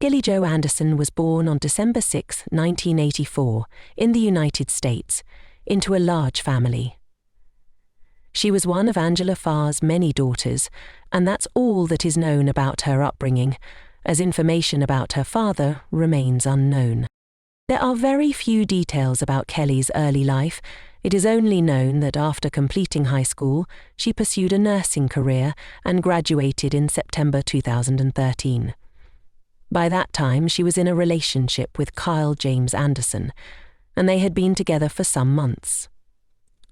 Kelly Jo Anderson was born on December 6, 1984, in the United States, into a large family. She was one of Angela Farr's many daughters, and that's all that is known about her upbringing, as information about her father remains unknown. There are very few details about Kelly's early life. It is only known that after completing high school, she pursued a nursing career and graduated in September 2013. By that time, she was in a relationship with Kyle James Anderson, and they had been together for some months.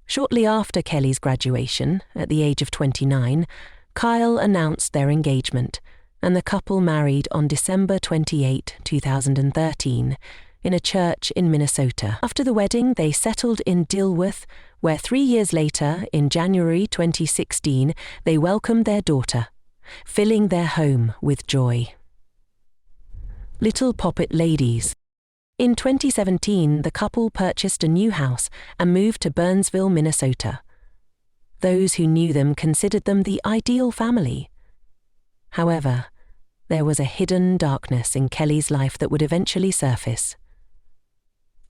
Shortly after Kelly's graduation, at the age of 29, Kyle announced their engagement, and the couple married on December 28, 2013, in a church in Minnesota. After the wedding, they settled in Dilworth, where 3 years later, in January 2016, they welcomed their daughter, filling their home with joy. Little Poppet Ladies. In 2017, the couple purchased a new house and moved to Burnsville, Minnesota. Those who knew them considered them the ideal family. However, there was a hidden darkness in Kelly's life that would eventually surface.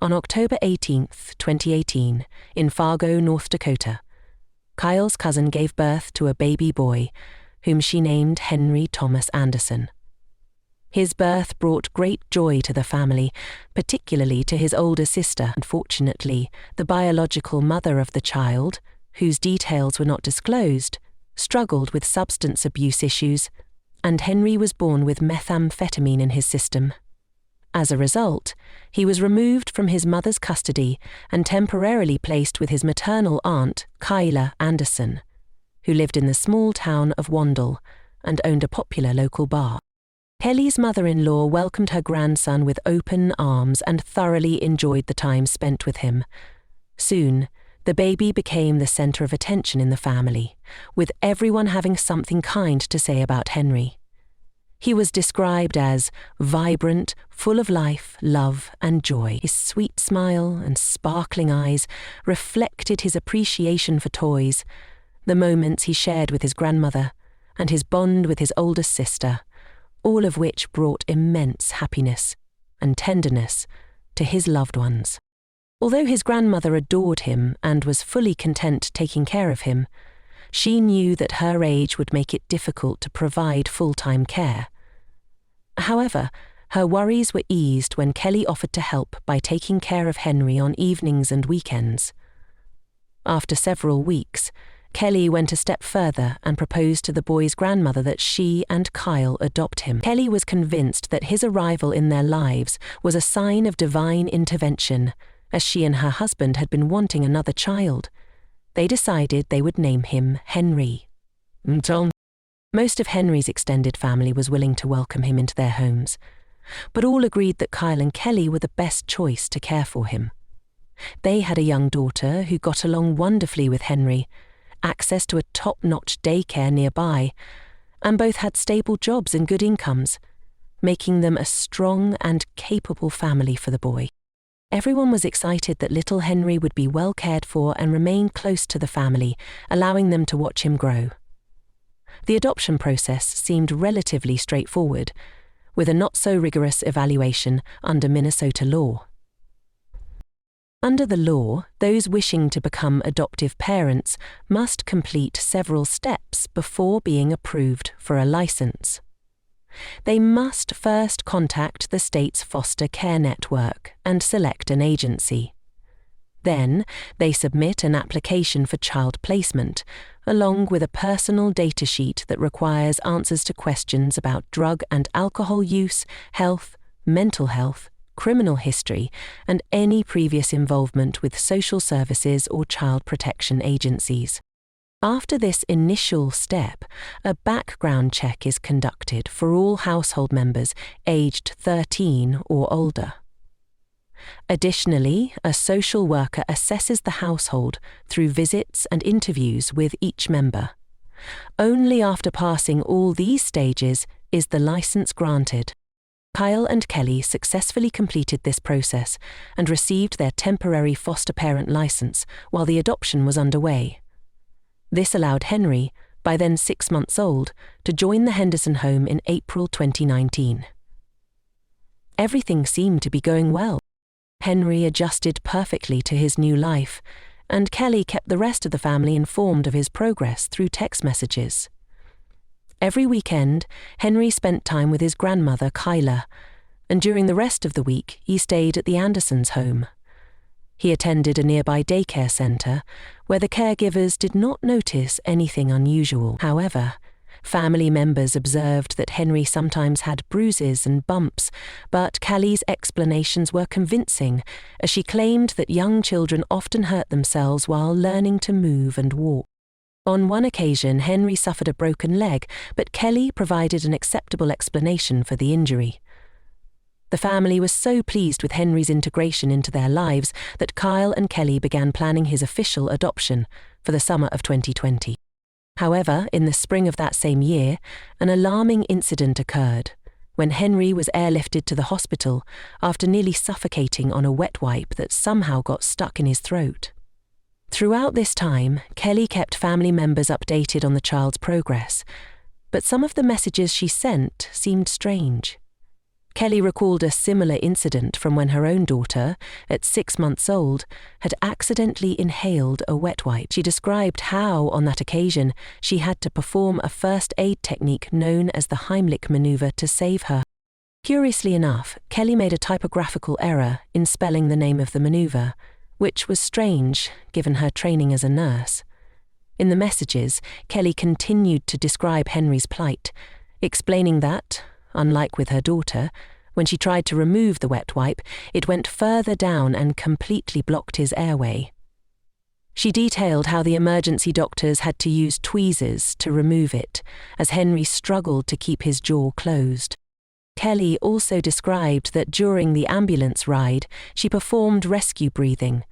On October 18, 2018, in Fargo, North Dakota, Kyle's cousin gave birth to a baby boy, whom she named Henry Thomas Anderson. His birth brought great joy to the family, particularly to his older sister. Unfortunately, the biological mother of the child, whose details were not disclosed, struggled with substance abuse issues, and Henry was born with methamphetamine in his system. As a result, he was removed from his mother's custody and temporarily placed with his maternal aunt, Kyla Anderson, who lived in the small town of Wandle and owned a popular local bar. Kelly's mother-in-law welcomed her grandson with open arms and thoroughly enjoyed the time spent with him. Soon, the baby became the center of attention in the family, with everyone having something kind to say about Henry. He was described as vibrant, full of life, love, and joy. His sweet smile and sparkling eyes reflected his appreciation for toys, the moments he shared with his grandmother, and his bond with his oldest sister, all of which brought immense happiness and tenderness to his loved ones. Although his grandmother adored him and was fully content taking care of him, she knew that her age would make it difficult to provide full-time care. However, her worries were eased when Kelly offered to help by taking care of Henry on evenings and weekends. After several weeks, Kelly went a step further and proposed to the boy's grandmother that she and Kyle adopt him. Kelly was convinced that his arrival in their lives was a sign of divine intervention, as she and her husband had been wanting another child. They decided they would name him Henry. Most of Henry's extended family was willing to welcome him into their homes, but all agreed that Kyle and Kelly were the best choice to care for him. They had a young daughter who got along wonderfully with Henry, access to a top-notch daycare nearby, and both had stable jobs and good incomes, making them a strong and capable family for the boy. Everyone was excited that little Henry would be well cared for and remain close to the family, allowing them to watch him grow. The adoption process seemed relatively straightforward, with a not-so-rigorous evaluation under Minnesota law. Under the law, those wishing to become adoptive parents must complete several steps before being approved for a license. They must first contact the state's foster care network and select an agency. Then, they submit an application for child placement, along with a personal data sheet that requires answers to questions about drug and alcohol use, health, mental health, criminal history, and any previous involvement with social services or child protection agencies. After this initial step, a background check is conducted for all household members aged 13 or older. Additionally, a social worker assesses the household through visits and interviews with each member. Only after passing all these stages is the license granted. Kyle and Kelly successfully completed this process and received their temporary foster parent license while the adoption was underway. This allowed Henry, by then 6 months old, to join the Henderson home in April 2019. everything seemed to be going well. Henry adjusted perfectly to his new life, and Kelly kept the rest of the family informed of his progress through text messages. Every weekend, Henry spent time with his grandmother, Kyla, and during the rest of the week, he stayed at the Andersons' home. He attended a nearby daycare center, where the caregivers did not notice anything unusual. However, family members observed that Henry sometimes had bruises and bumps, but Kelly's explanations were convincing, as she claimed that young children often hurt themselves while learning to move and walk. On one occasion, Henry suffered a broken leg, but Kelly provided an acceptable explanation for the injury. The family was so pleased with Henry's integration into their lives that Kyle and Kelly began planning his official adoption for the summer of 2020. However, in the spring of that same year, an alarming incident occurred when Henry was airlifted to the hospital after nearly suffocating on a wet wipe that somehow got stuck in his throat. Throughout this time, Kelly kept family members updated on the child's progress, but some of the messages she sent seemed strange. Kelly recalled a similar incident from when her own daughter, at 6 months old, had accidentally inhaled a wet wipe. She described how, on that occasion, she had to perform a first aid technique known as the Heimlich maneuver to save her. Curiously enough, Kelly made a typographical error in spelling the name of the maneuver, which was strange given her training as a nurse. In the messages, Kelly continued to describe Henry's plight, explaining that, unlike with her daughter, when she tried to remove the wet wipe, it went further down and completely blocked his airway. She detailed how the emergency doctors had to use tweezers to remove it, as Henry struggled to keep his jaw closed. Kelly also described that during the ambulance ride, she performed rescue breathing,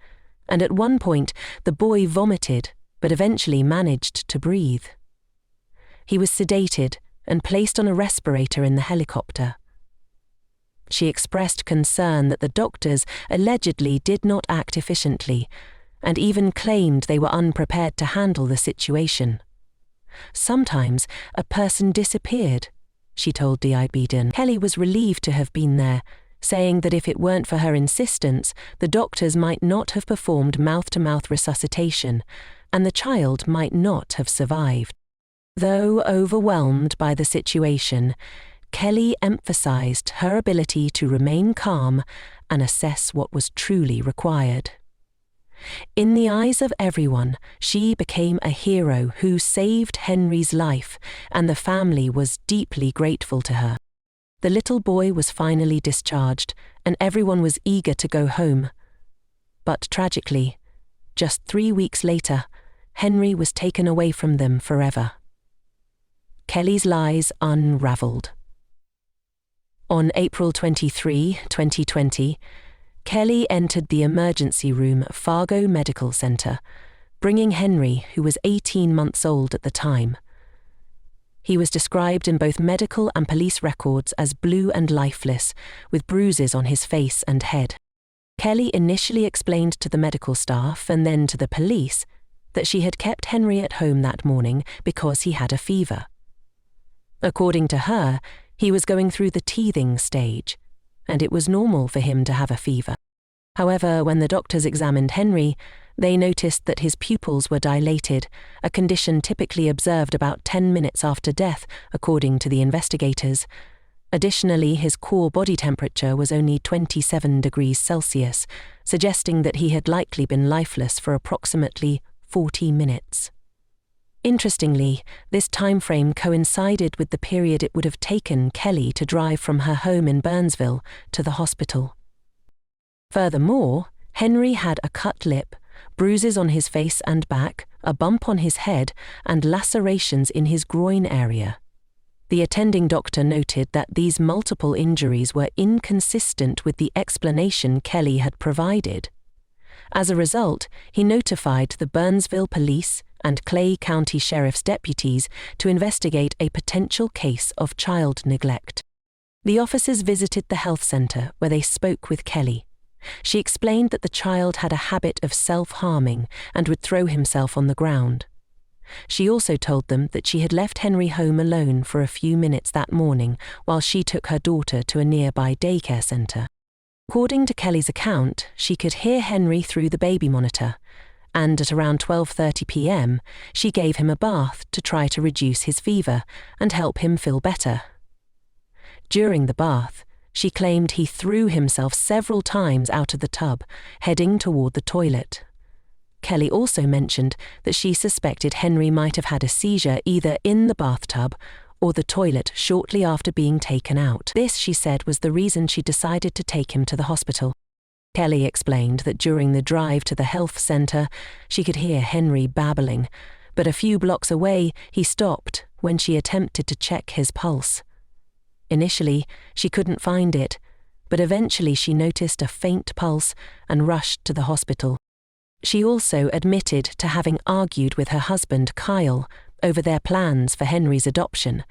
and at one point the boy vomited, but eventually managed to breathe. He was sedated and placed on a respirator in the helicopter. She expressed concern that the doctors allegedly did not act efficiently, and even claimed they were unprepared to handle the situation. Sometimes a person disappeared, she told DIBden. Kelly was relieved to have been there, saying that if it weren't for her insistence, the doctors might not have performed mouth-to-mouth resuscitation, and the child might not have survived. Though overwhelmed by the situation, Kelly emphasized her ability to remain calm and assess what was truly required. In the eyes of everyone, she became a hero who saved Henry's life, and the family was deeply grateful to her. The little boy was finally discharged, and everyone was eager to go home. But tragically, just 3 weeks later, Henry was taken away from them forever. Kelly's lies unraveled. On April 23, 2020, Kelly entered the emergency room at Fargo Medical Center, bringing Henry, who was 18 months old at the time. He was described in both medical and police records as blue and lifeless, with bruises on his face and head. Kelly initially explained to the medical staff and then to the police that she had kept Henry at home that morning because he had a fever. According to her, he was going through the teething stage, and it was normal for him to have a fever. However, when the doctors examined Henry, they noticed that his pupils were dilated, a condition typically observed about 10 minutes after death, according to the investigators. Additionally, his core body temperature was only 27 degrees Celsius, suggesting that he had likely been lifeless for approximately 40 minutes. Interestingly, this timeframe coincided with the period it would have taken Kelly to drive from her home in Burnsville to the hospital. Furthermore, Henry had a cut lip, bruises on his face and back, a bump on his head, and lacerations in his groin area. The attending doctor noted that these multiple injuries were inconsistent with the explanation Kelly had provided. As a result, he notified the Burnsville Police and Clay County Sheriff's deputies to investigate a potential case of child neglect. The officers visited the health center where they spoke with Kelly. She explained that the child had a habit of self-harming and would throw himself on the ground. She also told them that she had left Henry home alone for a few minutes that morning while she took her daughter to a nearby daycare center. According to Kelly's account, she could hear Henry through the baby monitor, and at around 12:30 p.m., she gave him a bath to try to reduce his fever and help him feel better. During the bath, she claimed he threw himself several times out of the tub, heading toward the toilet. Kelly also mentioned that she suspected Henry might have had a seizure either in the bathtub or the toilet shortly after being taken out. This, she said, was the reason she decided to take him to the hospital. Kelly explained that during the drive to the health center, she could hear Henry babbling, but a few blocks away he stopped when she attempted to check his pulse. Initially, she couldn't find it, but eventually she noticed a faint pulse and rushed to the hospital. She also admitted to having argued with her husband, Kyle, over their plans for Henry's adoption.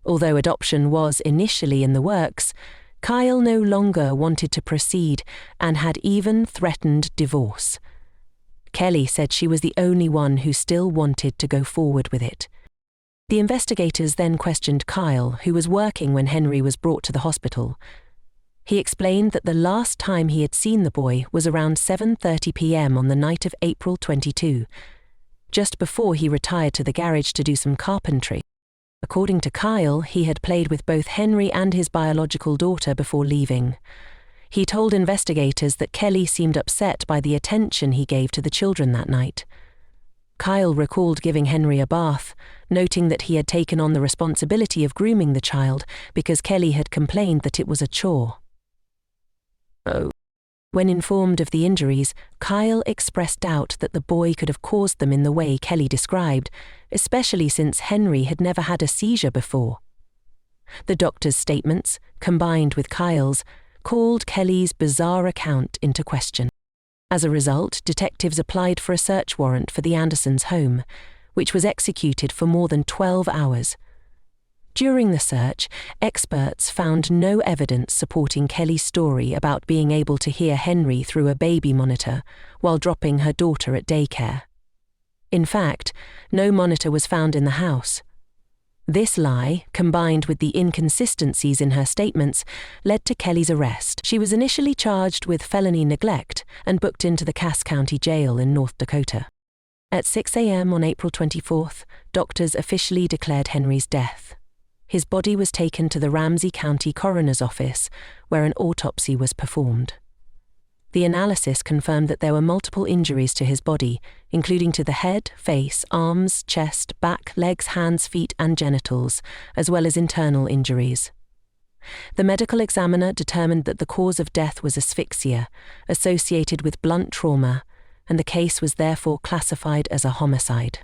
Although adoption was initially in the works, Kyle no longer wanted to proceed and had even threatened divorce. Kelly said she was the only one who still wanted to go forward with it. The investigators then questioned Kyle, who was working when Henry was brought to the hospital. He explained that the last time he had seen the boy was around 7:30 p.m. on the night of April 22, just before he retired to the garage to do some carpentry. According to Kyle, he had played with both Henry and his biological daughter before leaving. He told investigators that Kelly seemed upset by the attention he gave to the children that night. Kyle recalled giving Henry a bath, noting that he had taken on the responsibility of grooming the child because Kelly had complained that it was a chore. When informed of the injuries, Kyle expressed doubt that the boy could have caused them in the way Kelly described, especially since Henry had never had a seizure before. The doctor's statements, combined with Kyle's, called Kelly's bizarre account into question. As a result, detectives applied for a search warrant for the Andersons' home, which was executed for more than 12 hours. During the search, experts found no evidence supporting Kelly's story about being able to hear Henry through a baby monitor while dropping her daughter at daycare. In fact, no monitor was found in the house. This lie, combined with the inconsistencies in her statements, led to Kelly's arrest. She was initially charged with felony neglect and booked into the Cass County Jail in North Dakota. At 6 a.m. on April 24th, doctors officially declared Henry's death. His body was taken to the Ramsey County Coroner's Office, where an autopsy was performed. The analysis confirmed that there were multiple injuries to his body, including to the head, face, arms, chest, back, legs, hands, feet, and genitals, as well as internal injuries. The medical examiner determined that the cause of death was asphyxia, associated with blunt trauma, and the case was therefore classified as a homicide.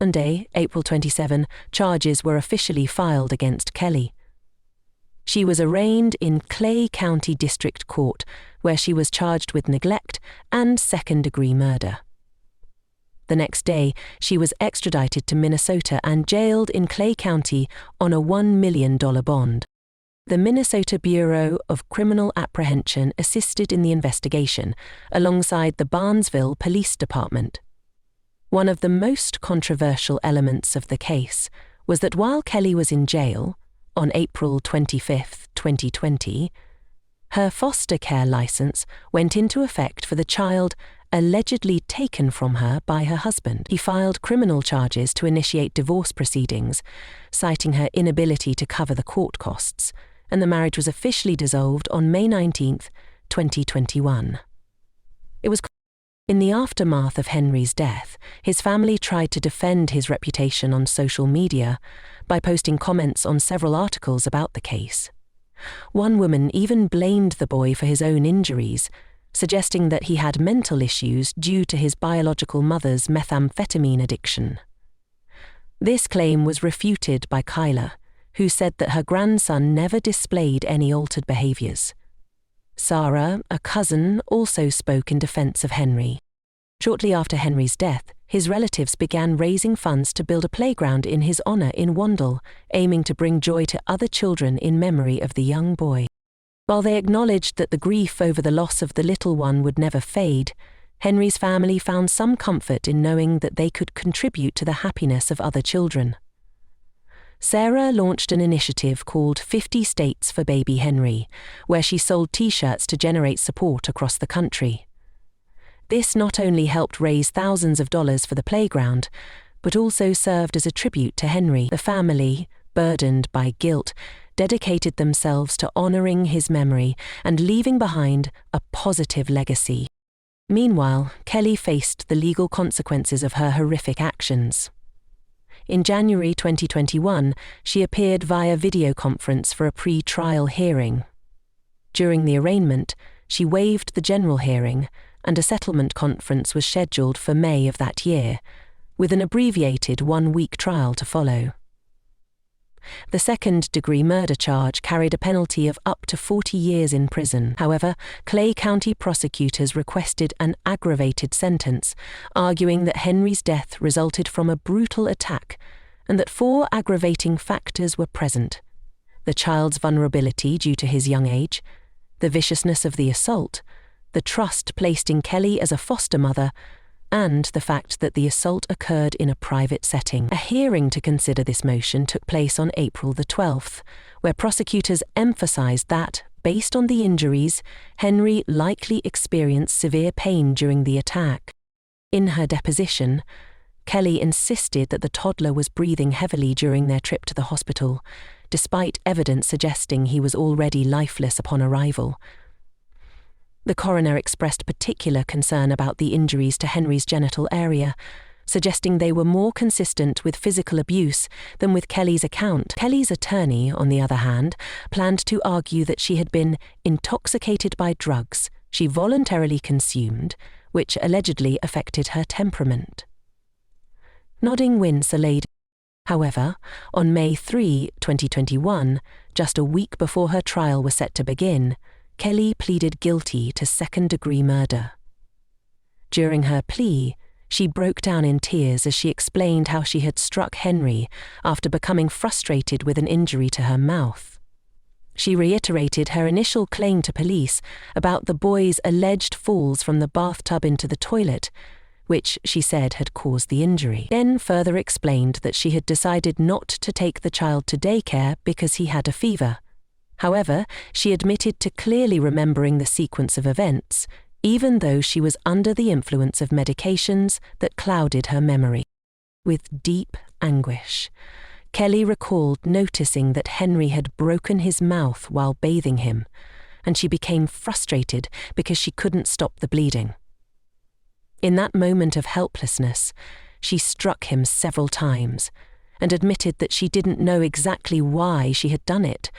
Monday, April 27, charges were officially filed against Kelly. She was arraigned in Clay County District Court, where she was charged with neglect and second-degree murder. The next day, she was extradited to Minnesota and jailed in Clay County on a $1 million bond. The Minnesota Bureau of Criminal Apprehension assisted in the investigation, alongside the Barnesville Police Department. One of the most controversial elements of the case was that while Kelly was in jail, on April 25, 2020, her foster care license went into effect for the child allegedly taken from her by her husband. He filed criminal charges to initiate divorce proceedings, citing her inability to cover the court costs, and the marriage was officially dissolved on May 19, 2021. In the aftermath of Henry's death, his family tried to defend his reputation on social media by posting comments on several articles about the case. One woman even blamed the boy for his own injuries, suggesting that he had mental issues due to his biological mother's methamphetamine addiction. This claim was refuted by Kyla, who said that her grandson never displayed any altered behaviors. Sarah, a cousin, also spoke in defense of Henry. Shortly after Henry's death, his relatives began raising funds to build a playground in his honor in Wandle, aiming to bring joy to other children in memory of the young boy. While they acknowledged that the grief over the loss of the little one would never fade, Henry's family found some comfort in knowing that they could contribute to the happiness of other children. Sarah launched an initiative called 50 States for Baby Henry, where she sold T-shirts to generate support across the country. This not only helped raise thousands of dollars for the playground, but also served as a tribute to Henry. The family, burdened by guilt, dedicated themselves to honoring his memory and leaving behind a positive legacy. Meanwhile, Kelly faced the legal consequences of her horrific actions. In January 2021, she appeared via video conference for a pre-trial hearing. During the arraignment, she waived the general hearing, and a settlement conference was scheduled for May of that year, with an abbreviated one-week trial to follow. The second-degree murder charge carried a penalty of up to 40 years in prison. However, Clay County prosecutors requested an aggravated sentence, arguing that Henry's death resulted from a brutal attack and that 4 aggravating factors were present: the child's vulnerability due to his young age, the viciousness of the assault, the trust placed in Kelly as a foster mother, and the fact that the assault occurred in a private setting. A hearing to consider this motion took place on April the 12th, where prosecutors emphasized that, based on the injuries, Henry likely experienced severe pain during the attack. In her deposition, Kelly insisted that the toddler was breathing heavily during their trip to the hospital, despite evidence suggesting he was already lifeless upon arrival. The coroner expressed particular concern about the injuries to Henry's genital area, suggesting they were more consistent with physical abuse than with Kelly's account. Kelly's attorney, on the other hand, planned to argue that she had been intoxicated by drugs she voluntarily consumed, which allegedly affected her temperament. Nodding Wince allayed. However, on May 3, 2021, just a week before her trial was set to begin, Kelly pleaded guilty to second-degree murder. During her plea, she broke down in tears as she explained how she had struck Henry after becoming frustrated with an injury to her mouth. She reiterated her initial claim to police about the boy's alleged falls from the bathtub into the toilet, which she said had caused the injury. Then further explained that she had decided not to take the child to daycare because he had a fever. However, she admitted to clearly remembering the sequence of events, even though she was under the influence of medications that clouded her memory. With deep anguish, Kelly recalled noticing that Henry had broken his mouth while bathing him, and she became frustrated because she couldn't stop the bleeding. In that moment of helplessness, she struck him several times, and admitted that she didn't know exactly why she had done it.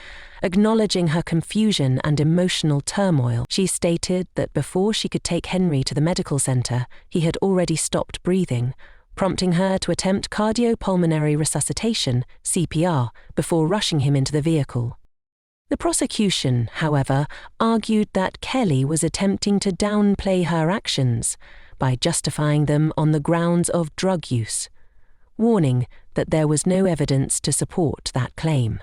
Acknowledging her confusion and emotional turmoil, she stated that before she could take Henry to the medical center, he had already stopped breathing, prompting her to attempt cardiopulmonary resuscitation, CPR, before rushing him into the vehicle. The prosecution, however, argued that Kelly was attempting to downplay her actions by justifying them on the grounds of drug use, warning that there was no evidence to support that claim.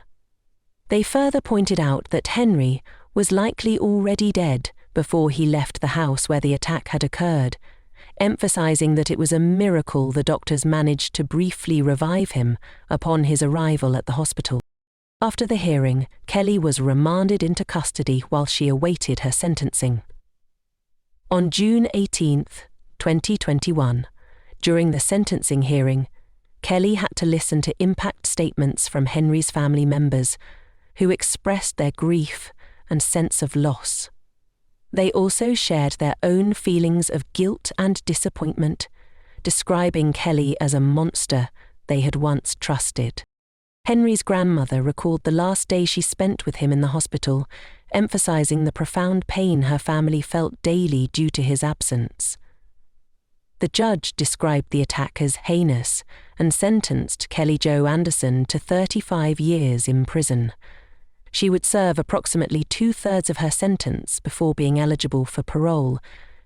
They further pointed out that Henry was likely already dead before he left the house where the attack had occurred, emphasizing that it was a miracle the doctors managed to briefly revive him upon his arrival at the hospital. After the hearing, Kelly was remanded into custody while she awaited her sentencing. On June 18, 2021, during the sentencing hearing, Kelly had to listen to impact statements from Henry's family members, who expressed their grief and sense of loss. They also shared their own feelings of guilt and disappointment, describing Kelly as a monster they had once trusted. Henry's grandmother recalled the last day she spent with him in the hospital, emphasizing the profound pain her family felt daily due to his absence. The judge described the attack as heinous and sentenced Kelly Jo Anderson to 35 years in prison. She would serve approximately 2/3 of her sentence before being eligible for parole,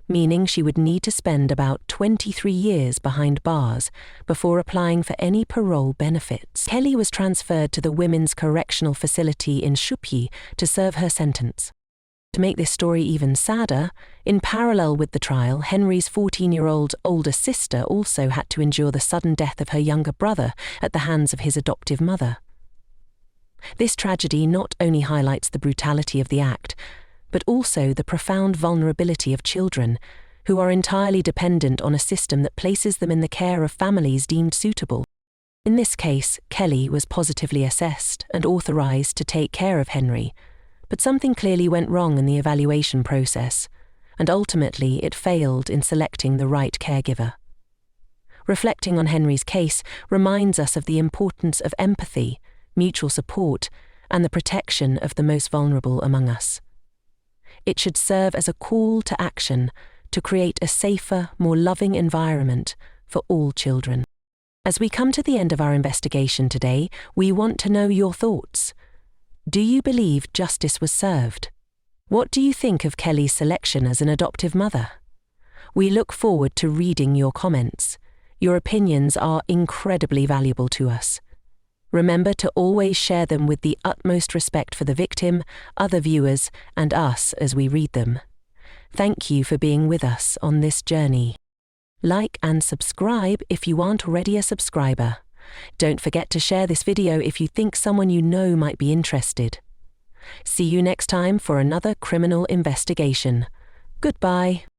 meaning she would need to spend about 23 years behind bars before applying for any parole benefits. Kelly was transferred to the Women's Correctional Facility in Shupyi to serve her sentence. To make this story even sadder, in parallel with the trial, Henry's 14-year-old older sister also had to endure the sudden death of her younger brother at the hands of his adoptive mother. This tragedy not only highlights the brutality of the act, but also the profound vulnerability of children, who are entirely dependent on a system that places them in the care of families deemed suitable. In this case, Kelly was positively assessed and authorized to take care of Henry, but something clearly went wrong in the evaluation process, and ultimately it failed in selecting the right caregiver. Reflecting on Henry's case reminds us of the importance of empathy, mutual support, and the protection of the most vulnerable among us. It should serve as a call to action to create a safer, more loving environment for all children. As we come to the end of our investigation today, we want to know your thoughts. Do you believe justice was served? What do you think of Kelly's selection as an adoptive mother? We look forward to reading your comments. Your opinions are incredibly valuable to us. Remember to always share them with the utmost respect for the victim, other viewers, and us as we read them. Thank you for being with us on this journey. Like and subscribe if you aren't already a subscriber. Don't forget to share this video if you think someone you know might be interested. See you next time for another criminal investigation. Goodbye.